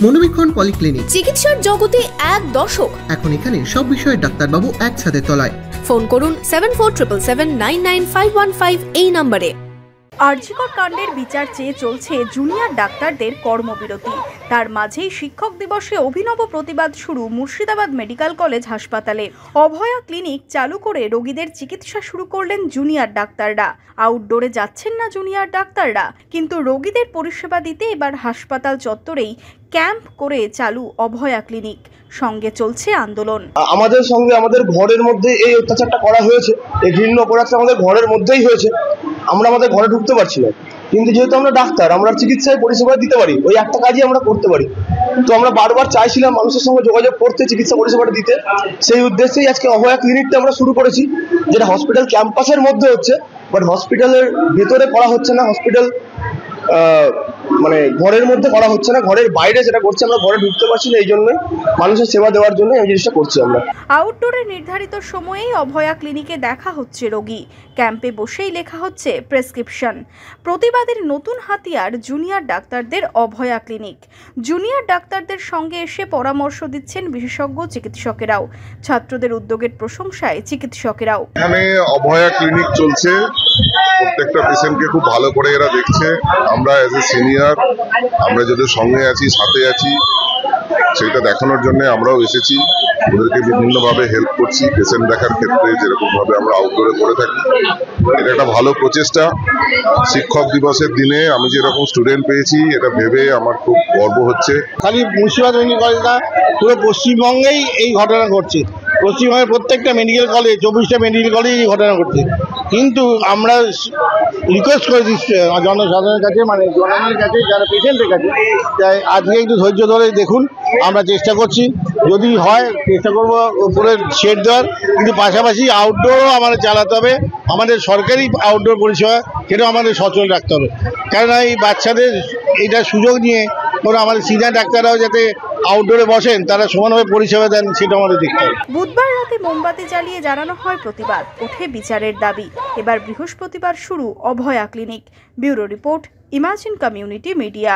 মনোবীক্ষণ polyclinic, চিকিৎসার জগতে এক দশক। এখন এখানে সব বিষয়ে ডাক্তারবাবু একসাথে তলায়। ফোন করুন 7477999515 এই নম্বরে। আরজিকর কাণ্ডের বিচার চেয়ে চলছে জুনিয়র ডাক্তারদের কর্মবিরতি। তার মাঝেই শিক্ষক দিবসে অভিনব প্রতিবাদ শুরু মুর্শিদাবাদ মেডিকেল কলেজ হাসপাতালে। অভয়া ক্লিনিক চালু করে রোগীদের চিকিৎসা শুরু করলেন জুনিয়র ডাক্তাররা। আউটডোরে যাচ্ছেন না জুনিয়র ডাক্তাররা, কিন্তু রোগীদের পরিষেবা দিতে এবার হাসপাতাল চত্বরেই ক্যাম্প করে চালু অভয়া ক্লিনিক। সঙ্গে চলছে আন্দোলন। আমাদের সঙ্গে আমাদের ঘরের মধ্যে এই অত্যাচারটা করা হয়েছে, এই ঘৃণ্য অপরাধটা আমাদের ঘরের মধ্যেই হয়েছে। আমরা আমাদের ঘরে ঢুকতে পারছি না, কিন্তু যেহেতু আমরা ডাক্তার, আমরা চিকিৎসায় পরিষেবা দিতে পারি, ওই একটা কাজই আমরা করতে পারি। তো আমরা বারবার চাইছিলাম মানুষের সঙ্গে যোগাযোগ করতে, চিকিৎসা পরিষেবাটা দিতে। সেই উদ্দেশ্যেই আজকে অভয়া ক্লিনিকটা আমরা শুরু করেছি, যেটা হসপিটাল ক্যাম্পাসের মধ্যে হচ্ছে, বাট হসপিটালের ভেতরে করা হচ্ছে না। হসপিটাল মানে ঘরের মধ্যে করা হচ্ছে না, ঘরের বাইরে যেটা করছে, আমরা ঘরে ঢুকতে পারছি না। এই জন্য মানুষের সেবা দেওয়ার জন্য এই জিনিসটা করছি আমরা। আউটডোরে নির্ধারিত সময়েই অভয়া ক্লিনিকে দেখা হচ্ছে রোগী, ক্যাম্পে বসেই লেখা হচ্ছে প্রেসক্রিপশন। প্রতিবাদের নতুন হাতিয়ার জুনিয়র ডাক্তারদের অভয়া ক্লিনিক। জুনিয়র ডাক্তারদের সঙ্গে এসে পরামর্শ দিচ্ছেন বিশেষজ্ঞ চিকিৎসকেরাও। ছাত্রদের উদ্যোগের প্রশংসায় চিকিৎসকেরাও। এখানে অভয়া ক্লিনিক চলছে, প্রত্যেকটা পেশেন্টকে খুব ভালো করে এরা দেখছে। আমরা অ্যাজ এ সিনিয়র, আমরা যাদের সঙ্গে আছি, সাথে আছি, সেটা দেখানোর জন্য আমরাও এসেছি। ওদেরকে বিভিন্নভাবে হেল্প করছি পেশেন্ট দেখার ক্ষেত্রে, যেরকম ভাবে আমরা আউটডোরে করে থাকি। এটা একটা ভালো প্রচেষ্টা। শিক্ষক দিবসের দিনে আমি যেরকম স্টুডেন্ট পেয়েছি, এটা ভেবে আমার খুব গর্ব হচ্ছে। খালি মুর্শিদাবাদ মেডিকেল কলেজ না, পুরো পশ্চিমবঙ্গেই এই ঘটনা ঘটছে। পশ্চিমবঙ্গের প্রত্যেকটা মেডিকেল কলেজ, 24টা মেডিকেল কলেজ এই ঘটনা ঘটছে। কিন্তু আমরা রিকোয়েস্ট করে দিচ্ছি জনসাধারণের কাছে, মানে জনগণের কাছে, যারা পেশেন্টের কাছে, তাই আজকে একটু ধৈর্য ধরে দেখুন। আমরা চেষ্টা করছি, যদি হয় চেষ্টা করবো উপরে শেড দেওয়ার, কিন্তু পাশাপাশি আউটডোরও আমাদের চালাতে হবে। আমাদের সরকারি আউটডোর পরিষেবা সেটাও আমাদের সচল রাখতে হবে, কেননা এই বাচ্চাদের এইটা সুযোগ নিয়ে কোনো আমাদের সিনিয়র ডাক্তাররাও যাতে আউটডোরে বসেন, তারা সমানভাবে পরিষেবা দেন, সেটা আমাদের দেখতে হবে। বুধবার রাতে মোমবাতি জ্বালিয়ে জানানো হয় প্রতিবাদ, ওঠে বিচারের দাবি। এবার বৃহস্পতিবার শুরু Abhaya clinic. Bureau report, Imagine community media.